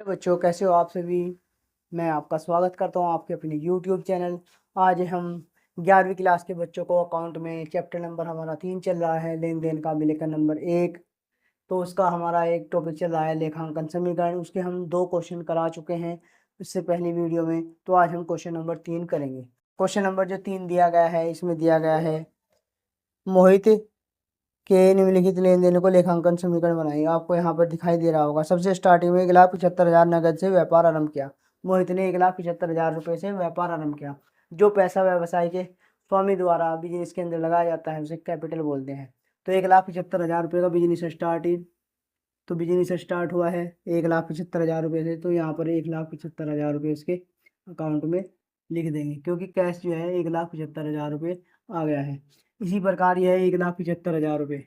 बच्चों, कैसे हो आप सभी। मैं आपका स्वागत करता हूं आपके अपने YouTube चैनल। आज हम 11वीं क्लास के बच्चों को अकाउंट में चैप्टर नंबर हमारा 3 चल रहा है, लेन देन का विलेखन नंबर 1। तो उसका हमारा एक टॉपिक चल रहा है लेखांकन समीकरण। उसके हम 2 क्वेश्चन करा चुके हैं इससे पहली वीडियो में। तो आज हम क्वेश्चन नंबर 3 करेंगे। क्वेश्चन नंबर जो 3 दिया गया है, इसमें दिया गया है मोहित के निम्नलिखित लेन देन को लेखांकन समीकरण बनाइए। आपको यहाँ पर दिखाई दे रहा होगा। सबसे स्टार्टिंग में 1,75,000 नगद से व्यापार आरंभ किया। मोहित ने 1,75,000 रुपये से व्यापार आरंभ किया। जो पैसा व्यवसाय के स्वामी द्वारा बिजनेस के अंदर लगाया जाता है उसे कैपिटल बोलते हैं। तो 1,75,000 रुपये का बिजनेस स्टार्ट तो बिजनेस स्टार्ट हुआ है 1,75,000 रुपये से। तो यहाँ पर 1,75,000 रुपये इसके अकाउंट में लिख देंगे, क्योंकि कैश जो है 1,75,000 रुपये आ गया है। इसी प्रकार यह 1,75,000 रुपये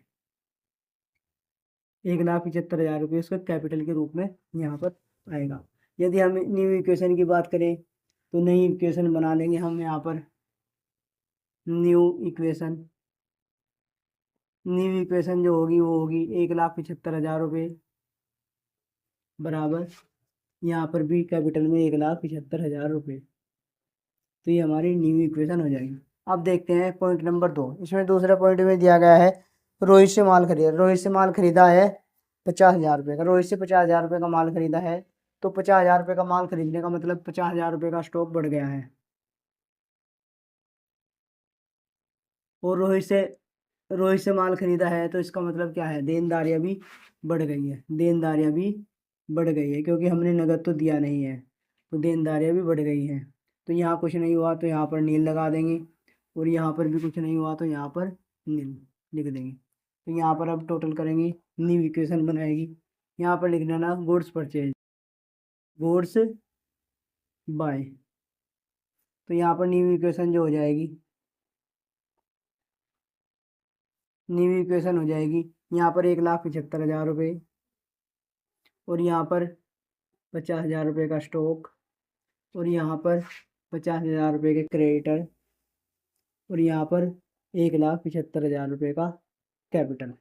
1,75,000 रुपये इसका कैपिटल के रूप में यहाँ पर आएगा। यदि हम न्यू इक्वेशन की बात करें तो नई इक्वेशन बना लेंगे हम यहाँ पर। न्यू इक्वेशन जो होगी वो होगी 1,75,000 रुपये बराबर यहाँ पर भी कैपिटल में 1,75,000 रुपये। तो ये हमारी न्यू इक्वेशन हो जाएगी। अब देखते हैं पॉइंट नंबर 2। इसमें दूसरे पॉइंट में दिया गया है रोहित से माल खरीदा। रोहित से माल खरीदा है 50,000 रुपये का। रोहित से 50,000 रुपये का माल खरीदा है। तो 50,000 रुपये का माल खरीदने का मतलब 50,000 रुपये का स्टॉक बढ़ गया है। और रोहित से माल खरीदा है तो इसका मतलब क्या है, देनदारियां भी बढ़ गई है। देनदारियां भी बढ़ गई है क्योंकि हमने नगद तो दिया नहीं है, तो देनदारियां भी बढ़ गई हैं। तो यहाँ कुछ नहीं हुआ तो यहाँ पर नील लगा देंगे, और यहाँ पर भी कुछ नहीं हुआ तो यहाँ पर नील लिख देंगे। तो यहाँ पर अब टोटल करेंगे, न्यू इक्वेशन बनाएगी। यहाँ पर लिख देना गुड्स परचेज, गुड्स बाय। तो यहाँ पर न्यू इक्वेशन जो हो जाएगी, न्यू इक्वेशन हो जाएगी यहाँ पर 1,75,000 रुपये, और यहाँ पर 50,000 रुपये का स्टॉक, और यहाँ पर 50,000 रुपये के क्रेडिटर, और यहाँ पर 1,75,000 रुपये का कैपिटल।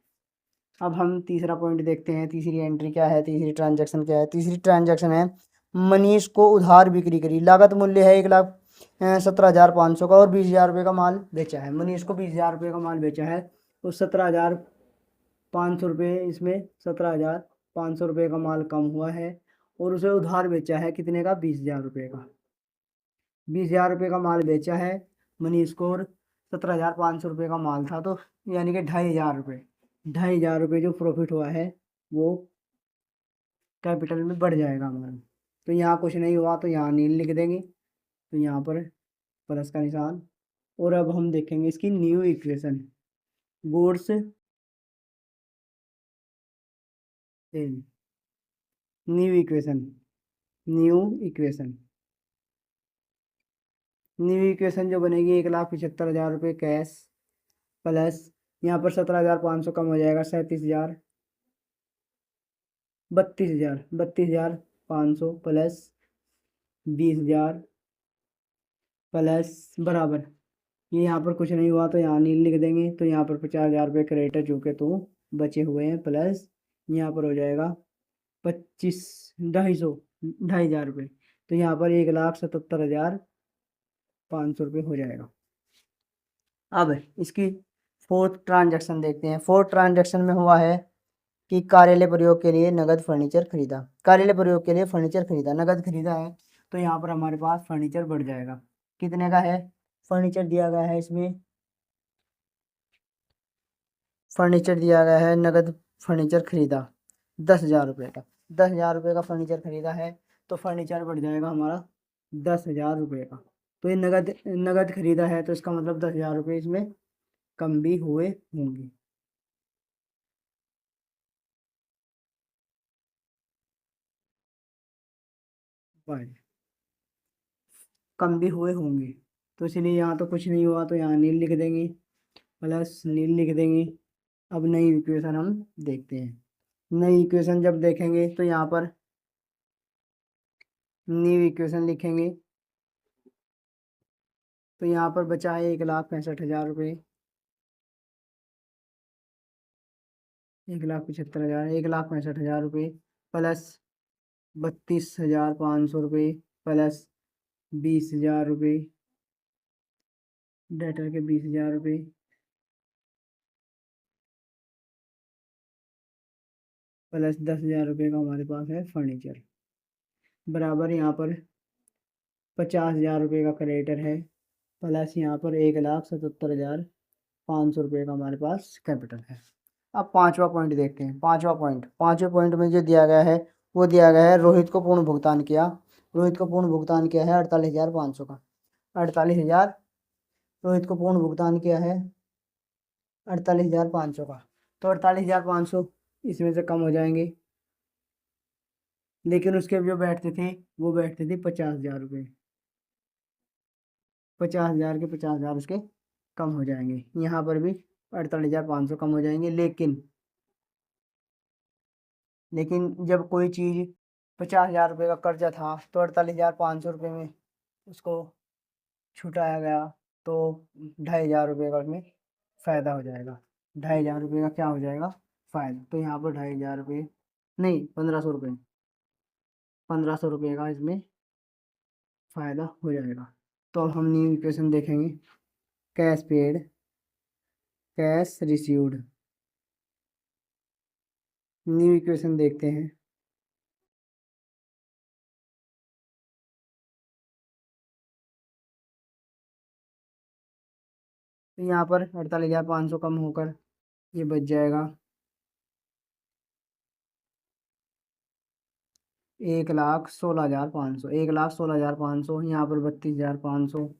अब हम तीसरा पॉइंट देखते हैं। तीसरी एंट्री क्या है, तीसरी ट्रांजैक्शन क्या है। तीसरी ट्रांजैक्शन है मनीष को उधार बिक्री करी। लागत मूल्य है 1,17,500 का, और 20,000 रुपये का माल बेचा है। मनीष को 20,000 रुपये का माल बेचा है, तो 17,500 रुपये, इसमें 17,500 रुपये का माल कम हुआ है, और उसे उधार बेचा है कितने का, 20,000 रुपये का। 20,000 रुपये का माल बेचा है मनीष को, और 17,500 रुपये का माल था, तो यानी कि 2,500 रुपये, 2,500 रुपये जो प्रॉफिट हुआ है वो कैपिटल में बढ़ जाएगा हमारा। तो यहाँ कुछ नहीं हुआ तो यहाँ नील लिख देंगे, तो यहाँ पर प्लस का निशान। और अब हम देखेंगे इसकी new equation. Goods new equation new equation new equation जो बनेगी 1,75,000 रुपये कैश, प्लस यहाँ पर 17,500 कम हो जाएगा, 37,000, 32,500 प्लस 20,000 प्लस बराबर। ये यहाँ पर कुछ नहीं हुआ तो यहाँ नील लिख देंगे, तो यहाँ पर 50,000 रुपये क्रेडिटर जो के तो बचे हुए हैं, प्लस यहाँ पर हो जाएगा 2,500 रुपये। तो यहाँ पर 1,77,500 रुपये हो जाएगा। अब इसकी फोर्थ ट्रांजैक्शन देखते हैं। फोर्थ ट्रांजैक्शन में हुआ है कि कार्यालय प्रयोग के लिए नगद फर्नीचर खरीदा। कार्यालय प्रयोग के लिए फर्नीचर खरीदा, नगद खरीदा है, तो यहाँ पर हमारे पास फर्नीचर बढ़ जाएगा। कितने का है फर्नीचर दिया गया है, इसमें फर्नीचर दिया गया है, नगद फर्नीचर खरीदा 10,000 रुपये का। 10,000 रुपये का फर्नीचर खरीदा है, तो फर्नीचर बढ़ जाएगा हमारा 10,000 रुपये का। तो ये नगद नगद खरीदा है, तो इसका मतलब 10,000 रुपये इसमें कम भी हुए होंगे। कम भी हुए होंगे, तो इसलिए यहाँ तो कुछ नहीं हुआ तो यहाँ नील लिख देंगे, प्लस नील लिख देंगे। अब नई इक्वेशन हम देखते हैं। नई इक्वेशन जब देखेंगे तो यहाँ पर न्यू इक्वेशन लिखेंगे, तो यहाँ पर बचा है 1,65,000 रुपये, 1,75,000, 1,65,000 रुपये प्लस 32,500 रुपये प्लस 20,000 रुपये, डेटर के 20,000 रुपये प्लस 10,000 रुपये का हमारे पास है फर्नीचर, बराबर यहाँ पर 50,000 रुपये का क्रेडिटर है प्लस यहाँ पर 1,77,500 रुपये का हमारे पास कैपिटल है। अब पांचवा पॉइंट देखते हैं। पांचवें पॉइंट में जो दिया गया है वो दिया गया है रोहित को पूर्ण भुगतान किया। रोहित को पूर्ण भुगतान किया है 48,500 का। 48,000 रोहित को पूर्ण भुगतान किया है 48,500 का। तो 48,500 इसमें से कम हो जाएंगे, लेकिन उसके जो बैठते थे वो बैठते थे 50,000 रुपये। 50,000 के 50,000 उसके कम हो जाएंगे। यहाँ पर भी 48,500 कम हो जाएंगे, लेकिन जब कोई चीज़ 50,000 रुपये का कर्जा था तो 48,500 रुपये में उसको छुटाया गया तो 2,500 रुपये का उसमें फ़ायदा हो जाएगा। 2,500 रुपये का क्या हो जाएगा? फ़ायदा। तो यहाँ पर 2,500 रुपये नहीं, 1,500 रुपये, 1,500 रुपये का इसमें फ़ायदा हो जाएगा। तो अब हम न्यू इक्वेशन देखेंगे। Cash paid, cash received. New equation देखते हैं। तो यहाँ पर 48,500 कम होकर ये बच जाएगा 1,16,500। 1,16,500, यहाँ पर 32,500।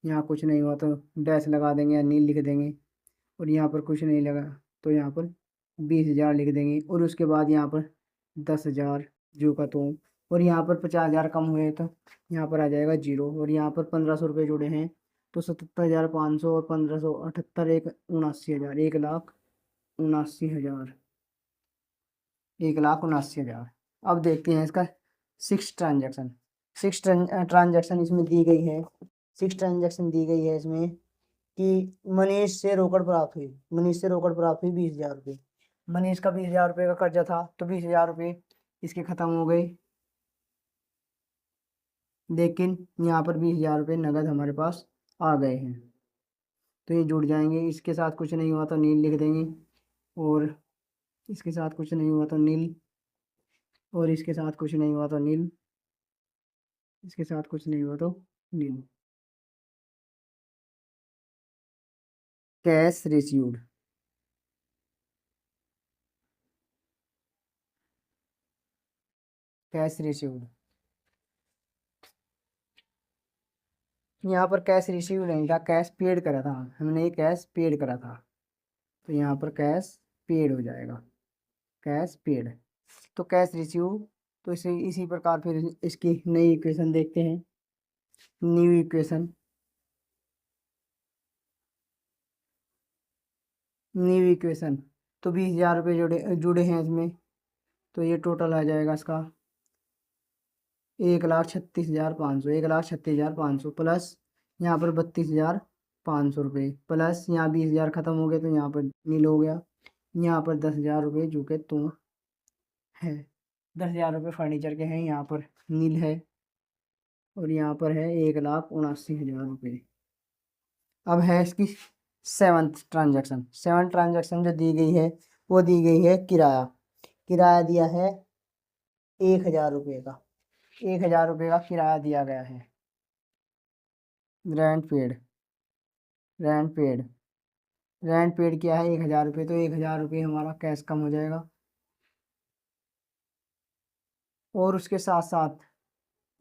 यहाँ कुछ नहीं हुआ तो डैश लगा देंगे या नील लिख देंगे, और यहाँ पर कुछ नहीं लगा तो यहाँ पर 20,000 लिख देंगे, और उसके बाद यहाँ पर 10,000 जो का तो, और यहाँ पर 50,000 कम हुए तो यहाँ पर आ जाएगा 0, और यहाँ पर 1,500 रुपये जुड़े हैं तो 77,500 और 1,578, 1,79,000, 1,79,000, 1,79,000। अब देखते हैं इसका सिक्स ट्रांजैक्शन। ट्रांजैक्शन इसमें दी गई है। इसमें कि मनीष से रोकड़ प्राप्त हुई। 20,000 रुपये। मनीष का 20,000 रुपये का कर्जा था तो 20,000 रुपये इसके ख़त्म हो गए, लेकिन यहाँ पर 20,000 रुपये नगद हमारे पास आ गए हैं तो ये जुड़ जाएंगे। इसके साथ कुछ नहीं हुआ तो नील लिख देंगे, और इसके साथ कुछ नहीं हुआ तो नील, और इसके साथ कुछ नहीं हुआ तो नील, इसके साथ कुछ नहीं हुआ तो nil. Cash received, cash received. यहाँ पर कैश रिसीव नहीं था, कैश पेड करा था हमने, ये कैश पेड करा था तो यहाँ पर कैश पेड हो जाएगा, कैश पेड। तो कैश रिसीव, तो इसी प्रकार फिर इसकी नई इक्वेशन देखते हैं। न्यू इक्वेशन, तो 20,000 रुपये जुड़े हैं इसमें, तो ये टोटल आ जाएगा इसका 1,36,500। 1,36,500 प्लस यहाँ पर 32,500 रुपये प्लस यहाँ 20,000 ख़त्म हो गए तो यहाँ पर नील हो गया। यहाँ पर 10,000 रुपये जो कि तुम है, 10,000 रुपये फर्नीचर के हैं, यहाँ पर नील है, और यहाँ पर है 1,79,000 रुपये। अब है इसकी सेवन्थ ट्रांजैक्शन जो दी गई है वो दी गई है किराया। किराया दिया है 1,000 रुपये का। 1,000 रुपये का किराया दिया गया है। रेंट पेड क्या है? 1,000 रुपये। तो 1,000 रुपये हमारा कैश कम हो जाएगा, और उसके साथ साथ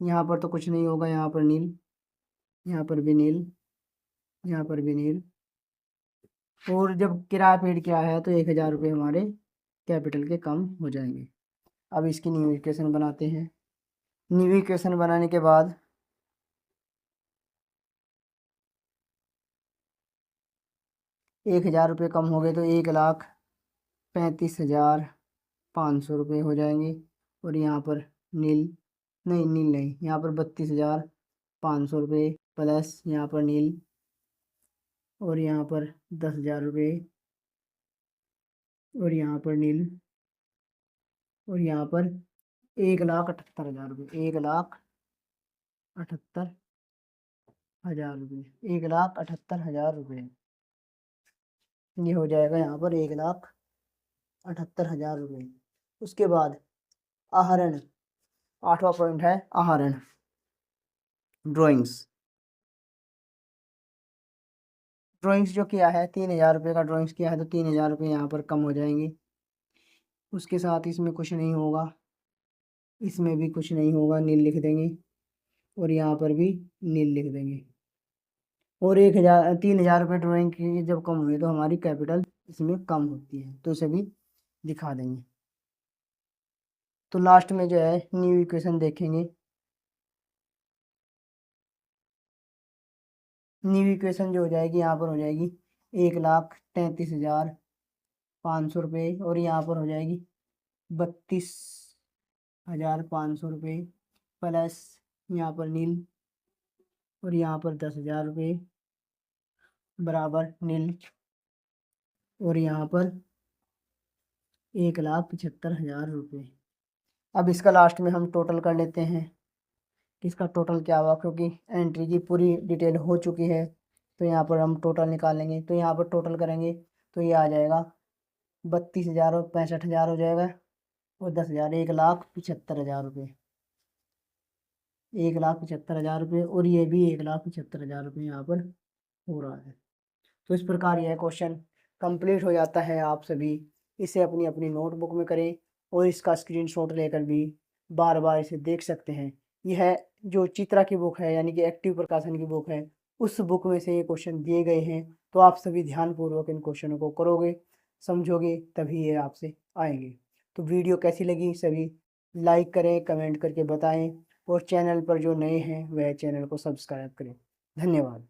यहाँ पर तो कुछ नहीं होगा, यहाँ पर नील, यहाँ पर भी नील, यहाँ पर भी नील। और जब किराया पेड किया है तो 1,000 रुपये हमारे कैपिटल के कम हो जाएंगे। अब इसकी न्यू इक्वेशन बनाते हैं। न्यू इक्वेशन बनाने के बाद 1,000 रुपये कम हो गए तो 1,35,500 रुपये हो जाएंगे, और यहाँ पर नील नहीं, यहाँ पर 32,500 रुपये प्लस यहाँ पर नील, और यहाँ पर 10,000 रुपये, और यहाँ पर नील, और यहाँ पर 1,78,000 रुपये, 1,78,000 रुपये, 1,78,000 रुपये। ये हो जाएगा यहाँ पर 1,78,000 रुपये। उसके बाद आहरण, 8वां पॉइंट है आहरण, ड्राइंग्स। ड्राइंग्स जो किया है 3,000 रुपये का ड्राइंग्स किया है, तो 3,000 रुपये यहाँ पर कम हो जाएंगे। उसके साथ इसमें कुछ नहीं होगा, इसमें भी कुछ नहीं होगा, नील लिख देंगे, और यहाँ पर भी नील लिख देंगे। और 3,000 रुपये ड्राइंग की जब कम हुए तो हमारी कैपिटल इसमें कम होती है, तो इसे भी दिखा देंगे। तो लास्ट में जो है न्यू इक्वेशन देखेंगे। न्यू इक्वेशन जो हो जाएगी यहाँ पर हो जाएगी 1,33,500 रुपये, और यहाँ पर हो जाएगी 32,500 रुपये, प्लस यहाँ पर नील, और यहाँ पर 10,000 रुपये बराबर नील, और यहाँ पर 1,75,000 रुपये। अब इसका लास्ट में हम टोटल कर लेते हैं कि इसका टोटल क्या हुआ, क्योंकि एंट्री की पूरी डिटेल हो चुकी है। तो यहाँ पर हम टोटल निकालेंगे, तो यहाँ पर टोटल करेंगे तो ये आ जाएगा 32,000 और 65,000 हो जाएगा, और 10,000, 1,75,000 रुपये, 1,75,000 रुपये, और ये भी 1,75,000 रुपये यहाँ पर हो रहा है। तो इस प्रकार यह क्वेश्चन कंप्लीट हो जाता है। आप सभी इसे अपनी अपनी नोटबुक में करें, और इसका स्क्रीनशॉट लेकर भी बार बार इसे देख सकते हैं। यह जो चित्रा की बुक है, यानी कि एक्टिव प्रकाशन की बुक है, उस बुक में से ये क्वेश्चन दिए गए हैं। तो आप सभी ध्यानपूर्वक इन क्वेश्चनों को करोगे, समझोगे, तभी ये आपसे आएंगे। तो वीडियो कैसी लगी सभी लाइक करें, कमेंट करके बताएं, और चैनल पर जो नए हैं वह चैनल को सब्सक्राइब करें। धन्यवाद।